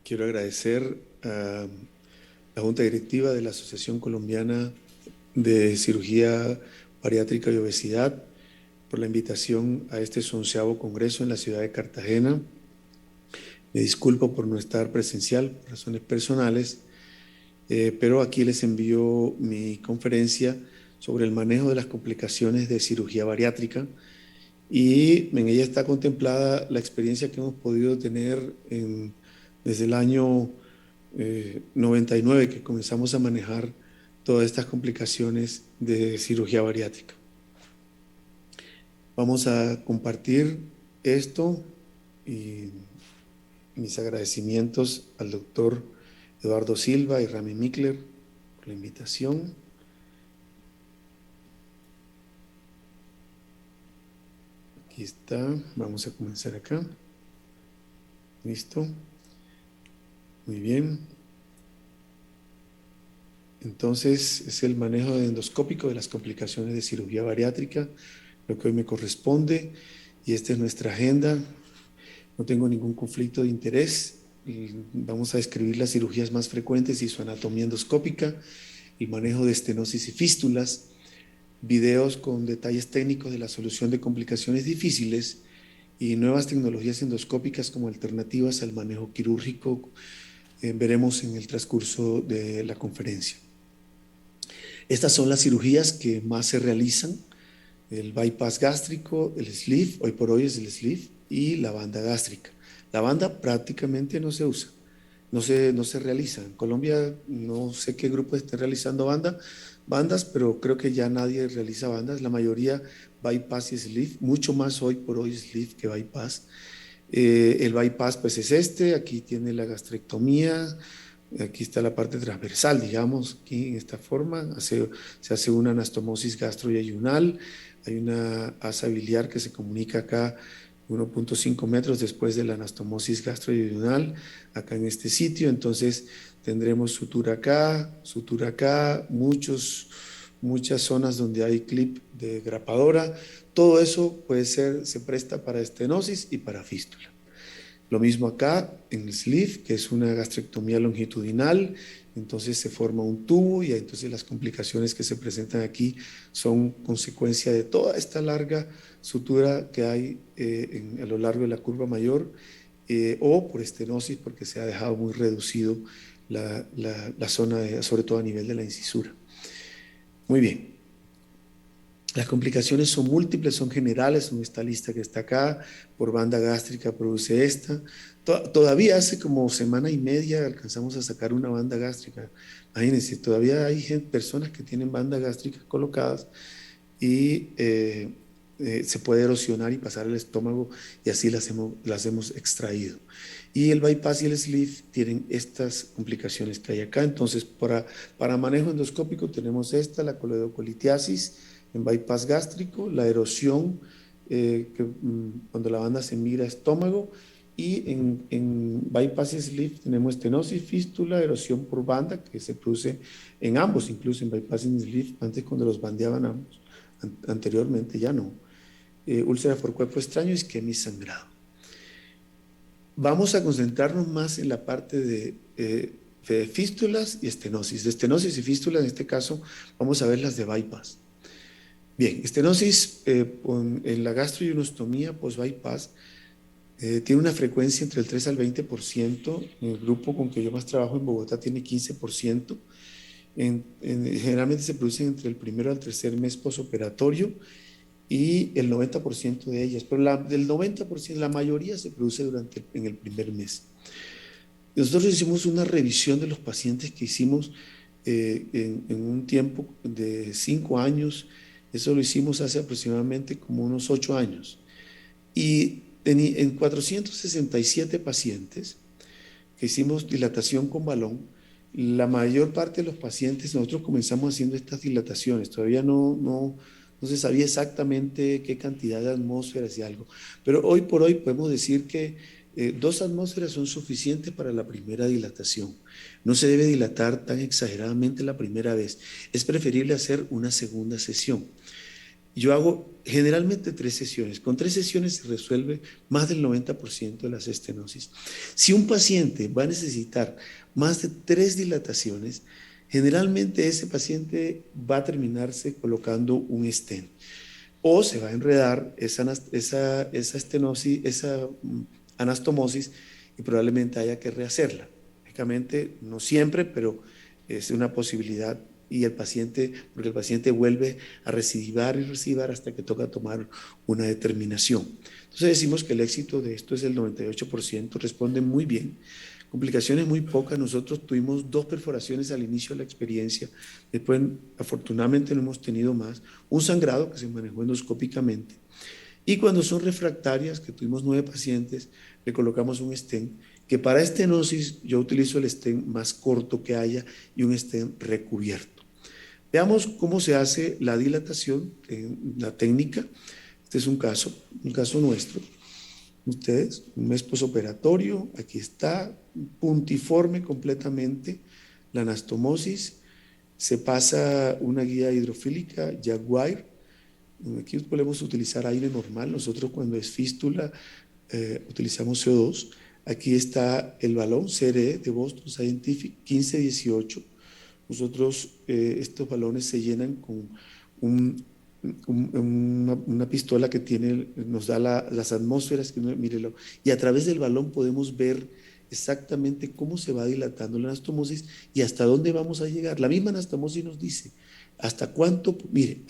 Quiero agradecer a la Junta Directiva de la Asociación Colombiana de Cirugía Bariátrica y Obesidad por la invitación a este 11º Congreso en la ciudad de Cartagena. Me disculpo por no estar presencial por razones personales, pero aquí les envío mi conferencia sobre el manejo de las complicaciones de cirugía bariátrica, y en ella está contemplada la experiencia que hemos podido tener desde el año 99, que comenzamos a manejar todas estas complicaciones de cirugía bariátrica. Vamos a compartir esto y mis agradecimientos al doctor Eduardo Silva y Rami Mikler por la invitación. Aquí está, vamos a comenzar acá. Listo. Muy bien. Entonces, es el manejo endoscópico de las complicaciones de cirugía bariátrica, lo que hoy me corresponde, y esta es nuestra agenda. No tengo ningún conflicto de interés. Vamos a describir las cirugías más frecuentes y su anatomía endoscópica, el manejo de estenosis y fístulas, videos con detalles técnicos de la solución de complicaciones difíciles y nuevas tecnologías endoscópicas como alternativas al manejo quirúrgico. Veremos en el transcurso de la conferencia. Estas son las cirugías que más se realizan: el bypass gástrico, el sleeve, hoy por hoy es el sleeve, y la banda gástrica. La banda prácticamente no se usa, no se realiza. En Colombia no sé qué grupo esté realizando bandas, pero creo que ya nadie realiza bandas. La mayoría bypass y sleeve, mucho más hoy por hoy sleeve que bypass. El bypass pues es aquí tiene la gastrectomía, aquí está la parte transversal, digamos, aquí en esta forma, se hace una anastomosis gastroyeyunal, hay una asa biliar que se comunica acá 1.5 metros después de la anastomosis gastroyeyunal, acá en este sitio. Entonces tendremos sutura acá, muchas zonas donde hay clip de grapadora. Todo eso se presta para estenosis y para fístula. Lo mismo acá en el sleeve, que es una gastrectomía longitudinal. Entonces se forma un tubo y entonces las complicaciones que se presentan aquí son consecuencia de toda esta larga sutura que hay a lo largo de la curva mayor, o por estenosis, porque se ha dejado muy reducido la zona, sobre todo a nivel de la incisura. Muy bien. Las complicaciones son múltiples, son generales, son esta lista que está acá. Por banda gástrica produce esta. Todavía hace como semana y media alcanzamos a sacar una banda gástrica. Imagínense, todavía hay personas que tienen banda gástrica colocadas y se puede erosionar y pasar al estómago, y así las hemos extraído. Y el bypass y el sleeve tienen estas complicaciones que hay acá. Entonces, para manejo endoscópico tenemos la coledocolitiasis en bypass gástrico, la erosión cuando la banda se migra a estómago, y en bypass y sleeve tenemos estenosis, fístula, erosión por banda que se produce en ambos, incluso en bypass y sleeve, antes cuando los bandeaban ambos, anteriormente ya no. Úlcera por cuerpo extraño, isquemia y sangrado. Vamos a concentrarnos más en la parte de fístulas y estenosis. De estenosis y fístulas, en este caso, vamos a ver las de bypass. Bien, estenosis en la gastroionostomía post-bypass tiene una frecuencia entre el 3 al 20%. El grupo con que yo más trabajo en Bogotá tiene 15%. Generalmente se producen entre el primero al tercer mes posoperatorio, y el 90% de ellas, pero del 90%, la mayoría se produce en el primer mes. Nosotros hicimos una revisión de los pacientes que hicimos en un tiempo de 5 años. Eso lo hicimos hace aproximadamente como unos 8 años. Y en 467 pacientes que hicimos dilatación con balón, la mayor parte de los pacientes, nosotros comenzamos haciendo estas dilataciones, todavía no se sabía exactamente qué cantidad de atmósferas y algo, pero hoy por hoy podemos decir que 2 atmósferas son suficientes para la primera dilatación. No se debe dilatar tan exageradamente la primera vez, es preferible hacer una segunda sesión. Yo hago generalmente 3 sesiones. Con 3 sesiones se resuelve más del 90% de las estenosis. Si un paciente va a necesitar más de 3 dilataciones, generalmente ese paciente va a terminarse colocando un stent o se va a enredar esa estenosis, esa anastomosis y probablemente haya que rehacerla. Lógicamente, no siempre, pero es una posibilidad y porque el paciente vuelve a recidivar y recidivar hasta que toca tomar una determinación. Entonces decimos que el éxito de esto es el 98%, responde muy bien. Complicaciones muy pocas. Nosotros tuvimos 2 perforaciones al inicio de la experiencia. Después, afortunadamente, no hemos tenido más. Un sangrado que se manejó endoscópicamente. Y cuando son refractarias, que tuvimos 9 pacientes, le colocamos un stent, que para estenosis yo utilizo el stent más corto que haya y un stent recubierto. Veamos cómo se hace la dilatación en la técnica. Este es un caso nuestro. Ustedes, un mes posoperatorio, aquí está, puntiforme completamente, la anastomosis, se pasa una guía hidrofílica, Jaguar, aquí podemos utilizar aire normal, nosotros cuando es fístula utilizamos CO2, aquí está el balón CRE de Boston Scientific 1518, nosotros estos balones se llenan con un una pistola que nos da las atmósferas, mírelo, y a través del balón podemos ver exactamente cómo se va dilatando la anastomosis y hasta dónde vamos a llegar. La misma anastomosis nos dice hasta cuánto, mire,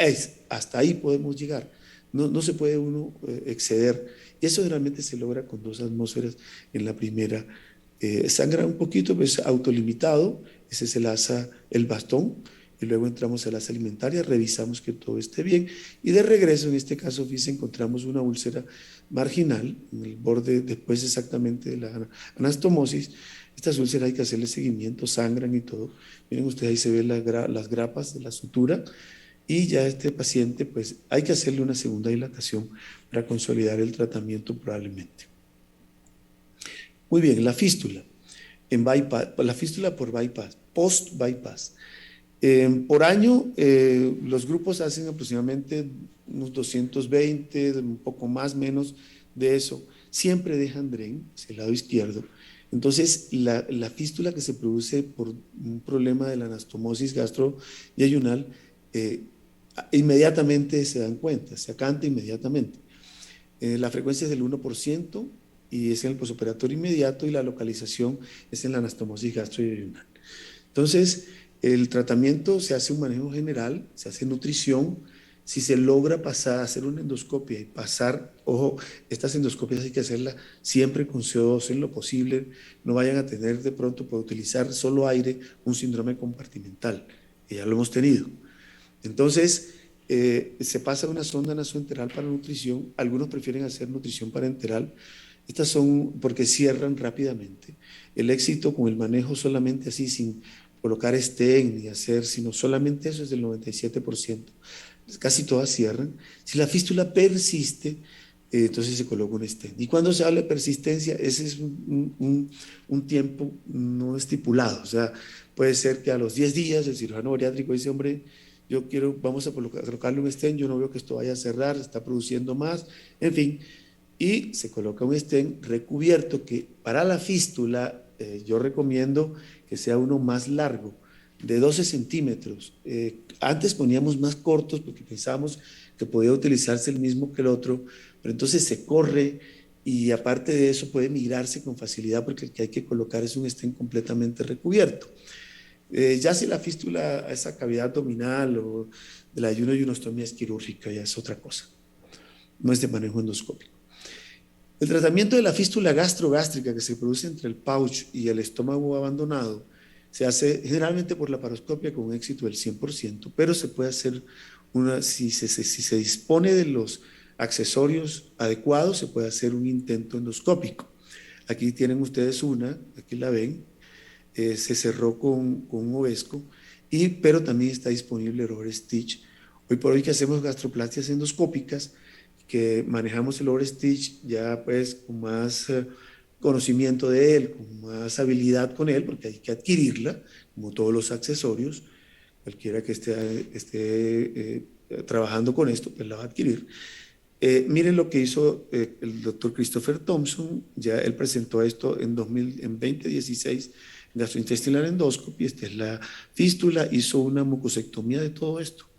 hasta ahí podemos llegar. No se puede uno exceder. Y eso realmente se logra con 2 atmósferas en la primera. Sangra un poquito, pues autolimitado, ese se lanza el bastón y luego entramos a las alimentarias, revisamos que todo esté bien y de regreso, en este caso, fíjense, encontramos una úlcera marginal en el borde después exactamente de la anastomosis. Estas úlceras hay que hacerle seguimiento, sangran y todo. Miren ustedes, ahí se ven las grapas de la sutura y ya este paciente, pues hay que hacerle una segunda dilatación para consolidar el tratamiento probablemente. Muy bien, la fístula en bypass, la fístula por bypass, post-bypass. Por año, los grupos hacen aproximadamente unos 220, un poco más, menos de eso. Siempre dejan DREN hacia el lado izquierdo. Entonces, la fístula que se produce por un problema de la anastomosis gastroyeyunal, inmediatamente se dan cuenta, se acanta inmediatamente. La frecuencia es del 1% y es en el posoperatorio inmediato y la localización es en la anastomosis gastroyeyunal. Entonces, el tratamiento se hace un manejo general, se hace nutrición. Si se logra pasar, hacer una endoscopia y pasar, ojo, estas endoscopias hay que hacerlas siempre con CO2 en lo posible, no vayan a tener de pronto por utilizar solo aire un síndrome compartimental, que ya lo hemos tenido. Entonces, se pasa una sonda nasoenteral para nutrición, algunos prefieren hacer nutrición parenteral, estas son porque cierran rápidamente. El éxito con el manejo solamente así, sin colocar stent ni hacer, sino solamente eso es del 97%. Casi todas cierran. Si la fístula persiste, entonces se coloca un stent. Y cuando se habla de persistencia, ese es un tiempo no estipulado. O sea, puede ser que a los 10 días el cirujano bariátrico dice, hombre, vamos a colocarle un stent, yo no veo que esto vaya a cerrar, está produciendo más, en fin, y se coloca un stent recubierto que para la fístula yo recomiendo que sea uno más largo, de 12 centímetros. Antes poníamos más cortos porque pensábamos que podía utilizarse el mismo que el otro, pero entonces se corre y aparte de eso puede migrarse con facilidad porque el que hay que colocar es un stent completamente recubierto. Ya si la fístula, esa cavidad abdominal o de la ayuno-yunostomía es quirúrgica, ya es otra cosa, no es de manejo endoscópico. El tratamiento de la fístula gastrogástrica que se produce entre el pouch y el estómago abandonado se hace generalmente por la laparoscopia con un éxito del 100%, pero se puede hacer si se dispone de los accesorios adecuados, se puede hacer un intento endoscópico. Aquí tienen ustedes aquí la ven, se cerró con un ovesco, pero también está disponible el Overstitch. Hoy por hoy que hacemos gastroplastias endoscópicas, que manejamos el Overstitch ya pues con más conocimiento de él, con más habilidad con él, porque hay que adquirirla, como todos los accesorios, cualquiera que esté trabajando con esto, pues la va a adquirir. Miren lo que hizo el doctor Christopher Thompson, ya él presentó esto en 2016, gastrointestinal endoscopy, esta es la fístula, hizo una mucosectomía de todo esto,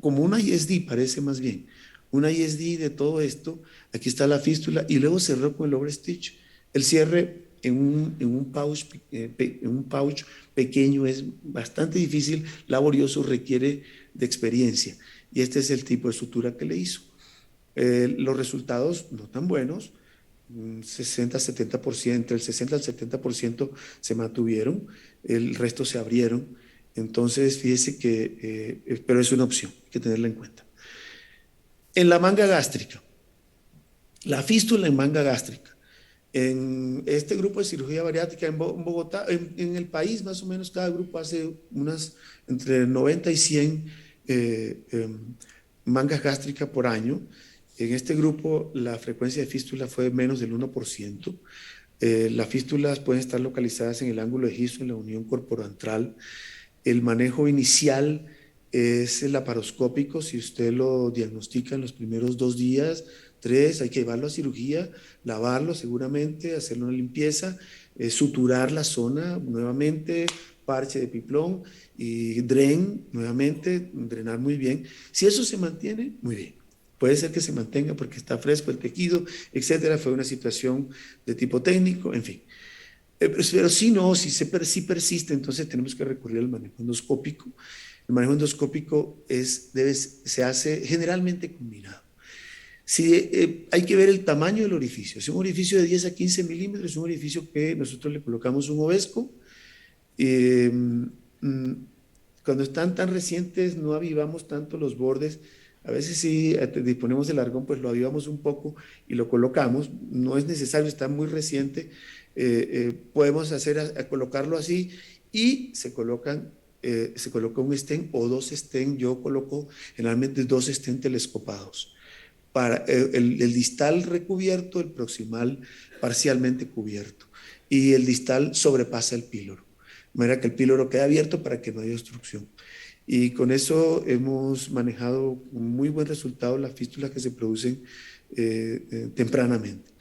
como una ISD parece más bien, una ISD de todo esto, aquí está la fístula y luego cerró con el overstitch. El cierre en un pouch pequeño es bastante difícil, laborioso, requiere de experiencia y este es el tipo de sutura que le hizo. Los resultados no tan buenos, 60-70%, el 60 al 70% se mantuvieron, el resto se abrieron. Entonces, fíjese que, pero es una opción, hay que tenerla en cuenta. En la manga gástrica, la fístula en manga gástrica. En este grupo de cirugía bariátrica en Bogotá, en el país más o menos cada grupo hace unas entre 90 y 100 mangas gástricas por año. En este grupo la frecuencia de fístula fue menos del 1%. Las fístulas pueden estar localizadas en el ángulo de Hiso, en la unión corporoantral. El manejo inicial es el laparoscópico. Si usted lo diagnostica en los primeros 2 días, 3, hay que llevarlo a cirugía, lavarlo seguramente, hacerle una limpieza, suturar la zona nuevamente, parche de piplón y nuevamente, drenar muy bien. Si eso se mantiene, muy bien. Puede ser que se mantenga porque está fresco el tejido, etcétera. Fue una situación de tipo técnico, en fin. Pero si no, si persiste, entonces tenemos que recurrir al manejo endoscópico. El manejo endoscópico se hace generalmente combinado. Hay que ver el tamaño del orificio. Si es un orificio de 10 a 15 milímetros, es un orificio que nosotros le colocamos un ovesco. Cuando están tan recientes, no avivamos tanto los bordes. A veces si disponemos del argón, pues lo avivamos un poco y lo colocamos. No es necesario, está muy reciente. Podemos colocarlo así y se coloca un stent o 2 stent. Yo coloco generalmente 2 stent telescopados. Para el distal recubierto, el proximal parcialmente cubierto. Y el distal sobrepasa el píloro. De manera que el píloro queda abierto para que no haya obstrucción. Y con eso hemos manejado un muy buen resultado las fístulas que se producen tempranamente.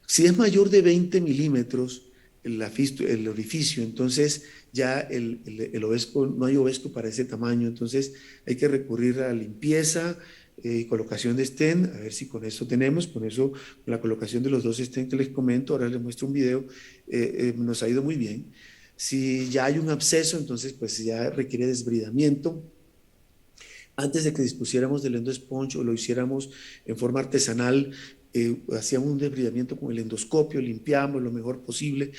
Si es mayor de 20 milímetros el orificio, entonces ya el ovesco, no hay ovesco para ese tamaño, entonces hay que recurrir a la limpieza y colocación de stent, a ver si con eso tenemos, con la colocación de los 2 stent que les comento, ahora les muestro un video, nos ha ido muy bien. Si ya hay un absceso, entonces pues ya requiere desbridamiento. Antes de que dispusiéramos del endosponge o lo hiciéramos en forma artesanal, hacíamos un desbridamiento con el endoscopio, limpiamos lo mejor posible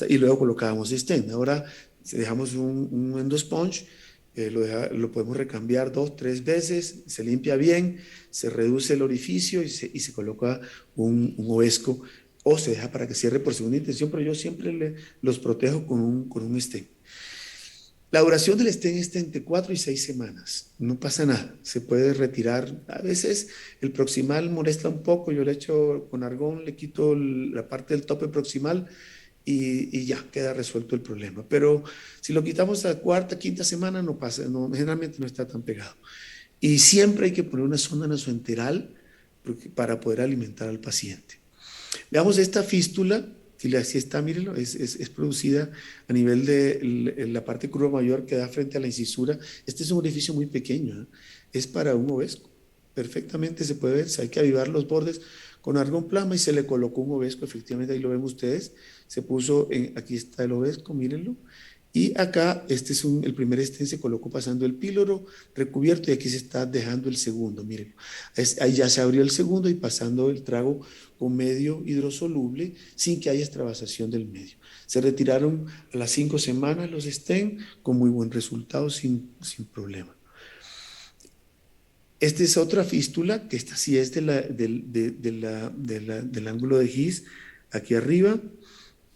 y luego colocábamos stent. Ahora dejamos un endosponge, lo podemos recambiar 2, 3 veces, se limpia bien, se reduce el orificio y se coloca un ovesco o se deja para que cierre por segunda intención, pero yo siempre los protejo con un stent. La duración del stent está entre 4 y 6 semanas, no pasa nada, se puede retirar. A veces el proximal molesta un poco, yo le echo con argón, le quito la parte del tope proximal y ya queda resuelto el problema. Pero si lo quitamos a cuarta, quinta semana, no pasa, generalmente no está tan pegado. Y siempre hay que poner una sonda nasoenteral para poder alimentar al paciente. Veamos esta fístula, que así está, mírenlo, es producida a nivel de la parte curva mayor que da frente a la incisura. Este es un orificio muy pequeño, ¿eh? Es para un ovesco. Perfectamente se puede ver, hay que avivar los bordes con argón plasma y se le colocó un ovesco, efectivamente ahí lo ven ustedes. Se puso, aquí está el ovesco, mírenlo. Y acá, este es el primer stent, se colocó pasando el píloro recubierto y aquí se está dejando el segundo, mírenlo. Ahí ya se abrió el segundo y pasando el trago con medio hidrosoluble sin que haya extravasación del medio. Se retiraron a las 5 semanas los stent con muy buen resultado, sin problema. Esta es otra fístula, que esta sí es del ángulo de His, aquí arriba.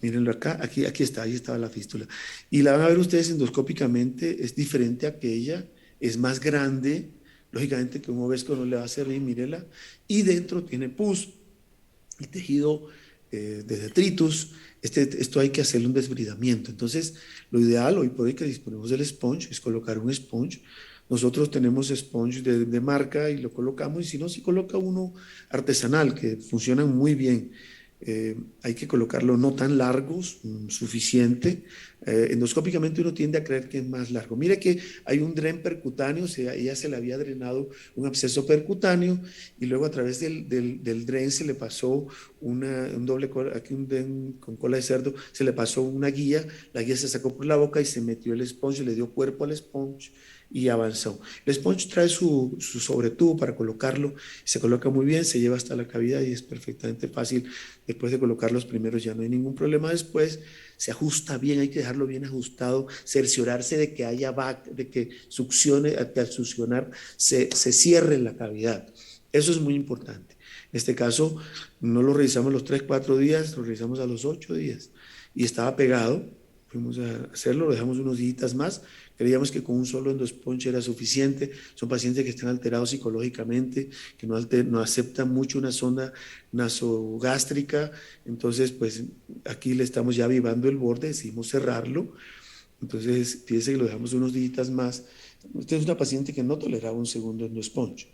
Mírenlo acá, aquí está, ahí estaba la fístula. Y la van a ver ustedes endoscópicamente, es diferente a aquella, es más grande, lógicamente que un ovesco no le va a servir, mírela, y dentro tiene pus y tejido de detritus. Esto hay que hacerle un desbridamiento. Entonces, lo ideal hoy por hoy que disponemos del sponge es colocar un sponge Nosotros tenemos sponge de marca y lo colocamos, y si no, si coloca uno artesanal, que funcionan muy bien. Hay que colocarlo no tan largos, suficiente. Endoscópicamente uno tiende a creer que es más largo. Mire que hay un dren percutáneo, ella se le había drenado un absceso percutáneo y luego a través del dren se le pasó un doble cola, aquí un dren con cola de cerdo, se le pasó una guía, la guía se sacó por la boca y se metió el sponge, le dio cuerpo al sponge y avanzó. El sponge trae su sobretubo para colocarlo, se coloca muy bien, se lleva hasta la cavidad y es perfectamente fácil. Después de colocar los primeros ya no hay ningún problema. Después se ajusta bien, hay que dejarlo bien ajustado, cerciorarse de que haya back, de que succione, que al succionar se cierre la cavidad. Eso es muy importante. En este caso, no lo revisamos los 3, 4 días, lo revisamos a los 8 días y estaba pegado. Fuimos a hacerlo, lo dejamos unos días más. Creíamos que con un solo endosponge era suficiente. Son pacientes que están alterados psicológicamente, que no aceptan mucho una sonda nasogástrica. Entonces, pues aquí le estamos ya avivando el borde, decidimos cerrarlo. Entonces, fíjese que lo dejamos unos días más. Esta es una paciente que no toleraba un segundo endosponge.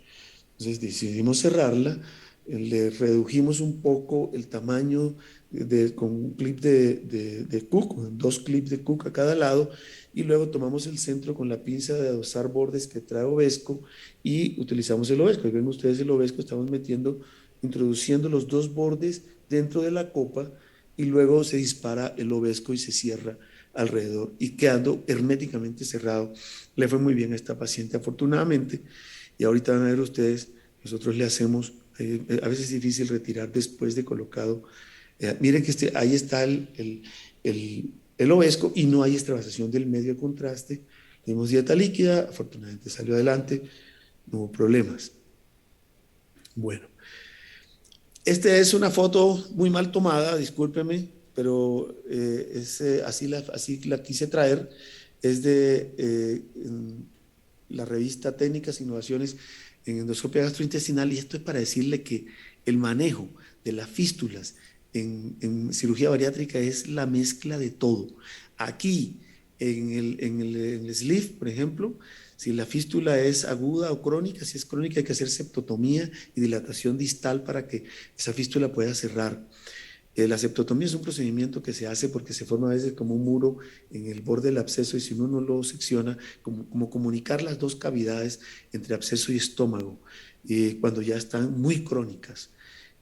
Entonces decidimos cerrarla, le redujimos un poco el tamaño con un clip de Cook, dos clips de Cook a cada lado, y luego tomamos el centro con la pinza de adosar bordes que trae Ovesco y utilizamos el Ovesco. Y ven ustedes el Ovesco, estamos introduciendo los dos bordes dentro de la copa y luego se dispara el Ovesco y se cierra alrededor y quedando herméticamente cerrado. Le fue muy bien a esta paciente afortunadamente. Y ahorita van a ver ustedes, nosotros le hacemos, a veces es difícil retirar después de colocado. Miren que ahí está el Ovesco y no hay extravasación del medio de contraste. Dimos dieta líquida, afortunadamente salió adelante, no hubo problemas. Bueno, esta es una foto muy mal tomada, discúlpeme, pero así la quise traer. Es de la revista Técnicas e Innovaciones en Endoscopia Gastrointestinal, y esto es para decirle que el manejo de las fístulas en cirugía bariátrica es la mezcla de todo. Aquí, en el sleeve, por ejemplo, si la fístula es aguda o crónica, si es crónica hay que hacer septotomía y dilatación distal para que esa fístula pueda cerrar. La septotomía es un procedimiento que se hace porque se forma a veces como un muro en el borde del absceso y si uno no lo secciona, como comunicar las dos cavidades entre absceso y estómago, cuando ya están muy crónicas.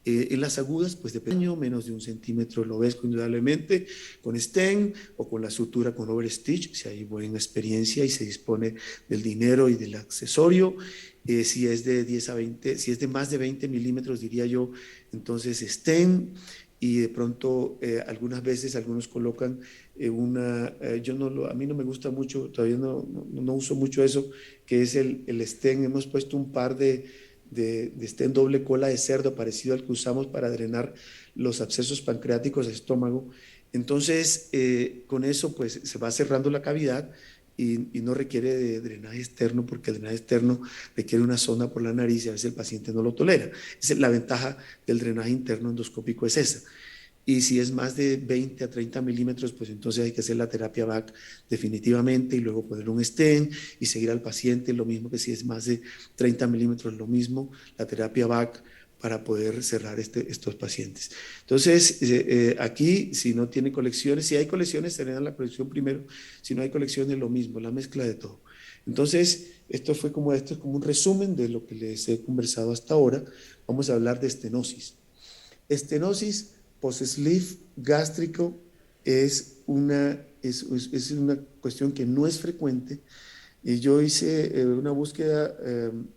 En las agudas, pues depende, menos de 1 centímetro lo ves indudablemente, con stent o con la sutura con overstitch, si hay buena experiencia y se dispone del dinero y del accesorio. Si es de 10 a 20, si es de más de 20 milímetros, diría yo, entonces stent. Y de pronto algunas veces algunos colocan a mí no me gusta mucho, todavía no uso mucho eso, que es el stent. Hemos puesto un par de stent doble cola de cerdo parecido al que usamos para drenar los abscesos pancreáticos del estómago. Entonces con eso pues se va cerrando la cavidad y no requiere de drenaje externo, porque el drenaje externo requiere una sonda por la nariz y a veces el paciente no lo tolera. La ventaja del drenaje interno endoscópico es esa. Y si es más de 20 a 30 milímetros, pues entonces hay que hacer la terapia VAC definitivamente y luego poner un stent y seguir al paciente. Lo mismo que si es más de 30 milímetros, lo mismo, la terapia VAC para poder cerrar estos pacientes. Entonces, aquí, si no tiene colecciones, si hay colecciones, se le dan la colección primero. Si no hay colecciones, lo mismo, la mezcla de todo. Entonces, esto es como un resumen de lo que les he conversado hasta ahora. Vamos a hablar de estenosis. Estenosis post-sleeve gástrico es una cuestión que no es frecuente. Y yo hice una búsqueda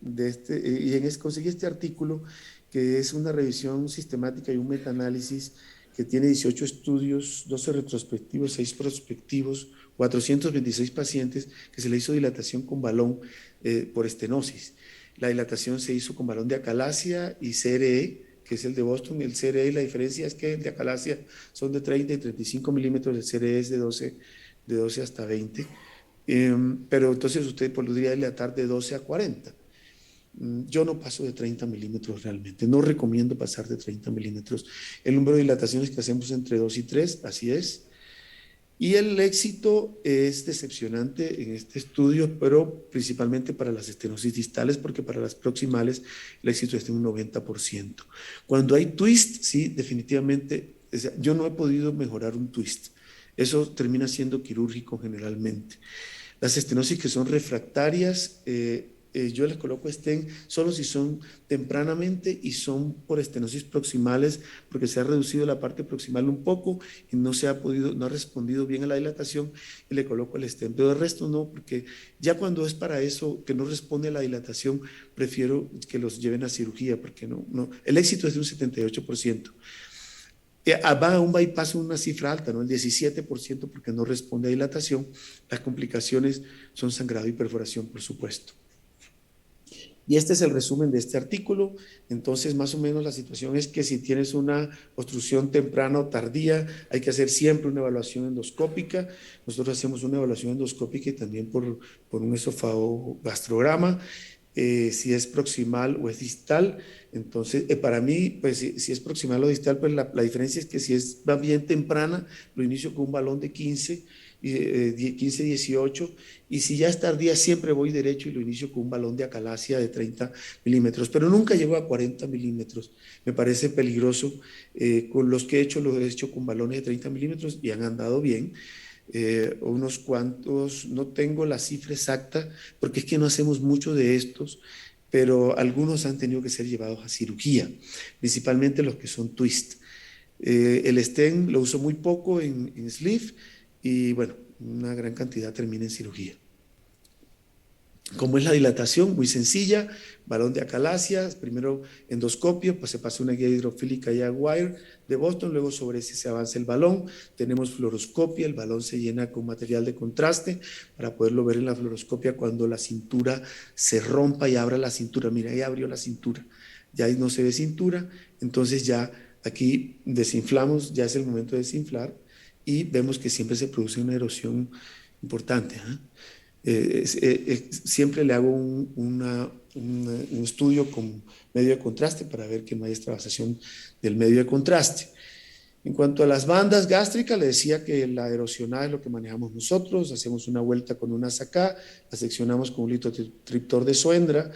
y conseguí este artículo que es una revisión sistemática y un metaanálisis que tiene 18 estudios, 12 retrospectivos, 6 prospectivos, 426 pacientes que se le hizo dilatación con balón por estenosis. La dilatación se hizo con balón de acalasia y CRE, que es el de Boston. El CRE, la diferencia es que el de acalasia son de 30 y 35 milímetros, el CRE es de 12 hasta 20. Pero entonces usted podría dilatar de 12 a 40. Yo no paso de 30 milímetros realmente, no recomiendo pasar de 30 milímetros. El número de dilataciones que hacemos entre 2 y 3, así es. Y el éxito es decepcionante en este estudio, pero principalmente para las estenosis distales, porque para las proximales el éxito es de un 90%. Cuando hay twist, sí, definitivamente, o sea, yo no he podido mejorar un twist. Eso termina siendo quirúrgico generalmente. Las estenosis que son refractarias, yo les coloco estén solo si son tempranamente y son por estenosis proximales, porque se ha reducido la parte proximal un poco y no se ha podido, no ha respondido bien a la dilatación y le coloco el estén. Pero el resto no, porque ya cuando es para eso que no responde a la dilatación, prefiero que los lleven a cirugía, porque no, el éxito es de un 78%. Va a un bypass una cifra alta, ¿no? El 17% porque no responde a dilatación. Las complicaciones son sangrado y perforación, por supuesto. Y este es el resumen de este artículo. Entonces, más o menos la situación es que si tienes una obstrucción temprana o tardía, hay que hacer siempre una evaluación endoscópica. Nosotros hacemos una evaluación endoscópica y también por un esofagogastrograma. Si es proximal o es distal. Entonces, para mí, pues si es proximal o distal, pues la diferencia es que si es va bien temprana, lo inicio con un balón de 15, 15, 18, y si ya es tardía, siempre voy derecho y lo inicio con un balón de acalasia de 30 milímetros, pero nunca llego a 40 milímetros. Me parece peligroso. Con los que he hecho, los he hecho con balones de 30 milímetros y han andado bien. Unos cuantos, no tengo la cifra exacta, porque es que no hacemos mucho de estos, pero algunos han tenido que ser llevados a cirugía, principalmente los que son twist. El stent lo uso muy poco en sleeve y bueno, una gran cantidad termina en cirugía. ¿Cómo es la dilatación? Muy sencilla, balón de acalasia, primero endoscopio, pues se pasa una guía hidrofílica Jaguar de Boston, luego sobre ese se avanza el balón, tenemos fluoroscopia, el balón se llena con material de contraste para poderlo ver en la fluoroscopia cuando la cintura se rompa y abra la cintura. Mira, ahí abrió la cintura, ya ahí no se ve cintura, entonces ya aquí desinflamos, ya es el momento de desinflar y vemos que siempre se produce una erosión importante, ¿eh? Siempre le hago un estudio con medio de contraste para ver que no hay extravasación del medio de contraste. En cuanto a las bandas gástricas, le decía que la erosionada es lo que manejamos nosotros, hacemos una vuelta con una sacá, la seccionamos con un litotriptor de Soendra.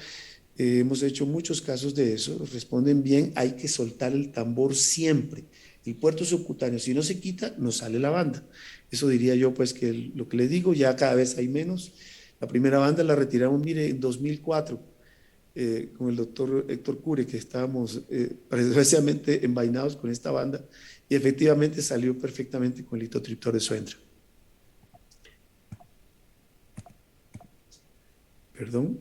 Hemos hecho muchos casos de eso, responden bien, hay que soltar el tambor siempre. El puerto subcutáneo, si no se quita, no sale la banda. Eso diría yo, pues, que lo que le digo, ya cada vez hay menos. La primera banda la retiramos, mire, en 2004, con el doctor Héctor Cure, que estábamos precisamente envainados con esta banda, y efectivamente salió perfectamente con el litotriptor de Soendra. Perdón,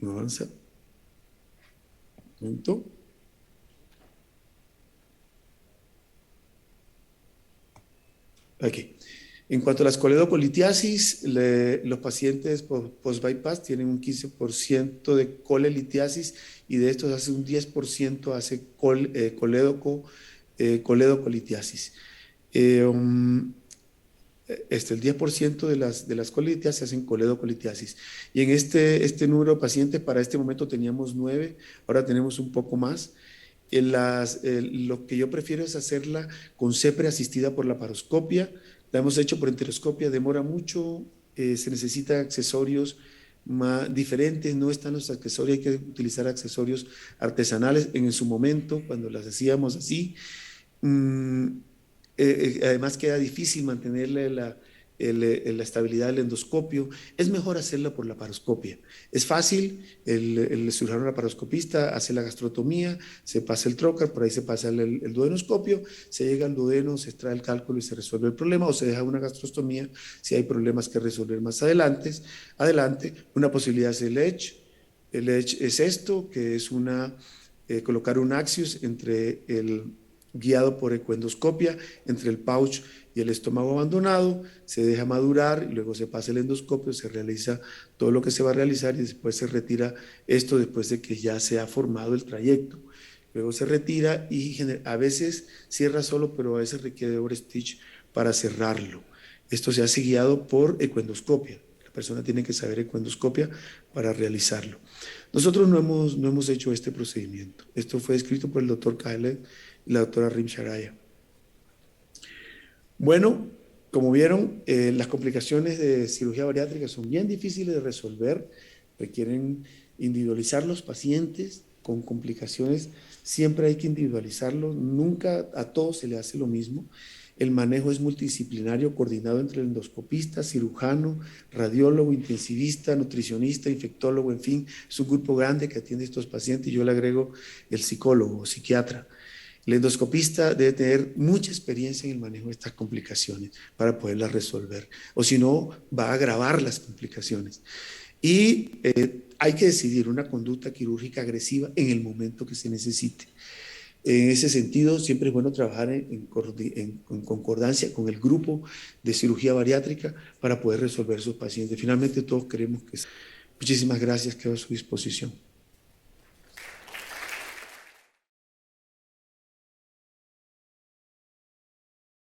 no avanza. Un momento. Aquí. En cuanto a las coledocolitiasis, los pacientes post-bypass tienen un 15% de colelitiasis y de estos hace un 10% hace coledocolitiasis. El 10% de las colitiasis hacen coledocolitiasis. Y en este número de pacientes, para este momento teníamos 9, ahora tenemos un poco más. Lo que yo prefiero es hacerla con CEPRE asistida por la paroscopia. La hemos hecho por enteroscopia, demora mucho, se necesitan accesorios más diferentes, no están los accesorios, hay que utilizar accesorios artesanales en su momento, cuando las hacíamos así. Además queda difícil mantenerle la estabilidad del endoscopio. Es mejor hacerla por la paroscopia. Es fácil, el cirujano laparoscopista hace la gastrotomía, se pasa el trocar, por ahí se pasa el duodenoscopio, se llega al duodeno, se extrae el cálculo y se resuelve el problema, o se deja una gastrostomía si hay problemas que resolver más adelante. Una posibilidad es el edge. El edge es esto, que es colocar un axius entre guiado por ecoendoscopia entre el pouch y el estómago abandonado, se deja madurar y luego se pasa el endoscopio, se realiza todo lo que se va a realizar y después se retira esto después de que ya se ha formado el trayecto. Luego se retira y a veces cierra solo, pero a veces requiere overstitch para cerrarlo. Esto se hace guiado por ecoendoscopia. La persona tiene que saber ecoendoscopia para realizarlo. Nosotros no hemos hecho este procedimiento. Esto fue escrito por el doctor Kyle y la doctora Rim Sharaya. Bueno, como vieron, las complicaciones de cirugía bariátrica son bien difíciles de resolver, requieren individualizar los pacientes con complicaciones, siempre hay que individualizarlo, nunca a todos se le hace lo mismo. El manejo es multidisciplinario, coordinado entre el endoscopista, cirujano, radiólogo, intensivista, nutricionista, infectólogo, en fin, es un grupo grande que atiende a estos pacientes y yo le agrego el psicólogo o psiquiatra. El endoscopista debe tener mucha experiencia en el manejo de estas complicaciones para poderlas resolver, o si no, va a agravar las complicaciones. Y hay que decidir una conducta quirúrgica agresiva en el momento que se necesite. En ese sentido, siempre es bueno trabajar en concordancia con el grupo de cirugía bariátrica para poder resolver sus pacientes. Finalmente, todos queremos que... Muchísimas gracias, quedo a su disposición.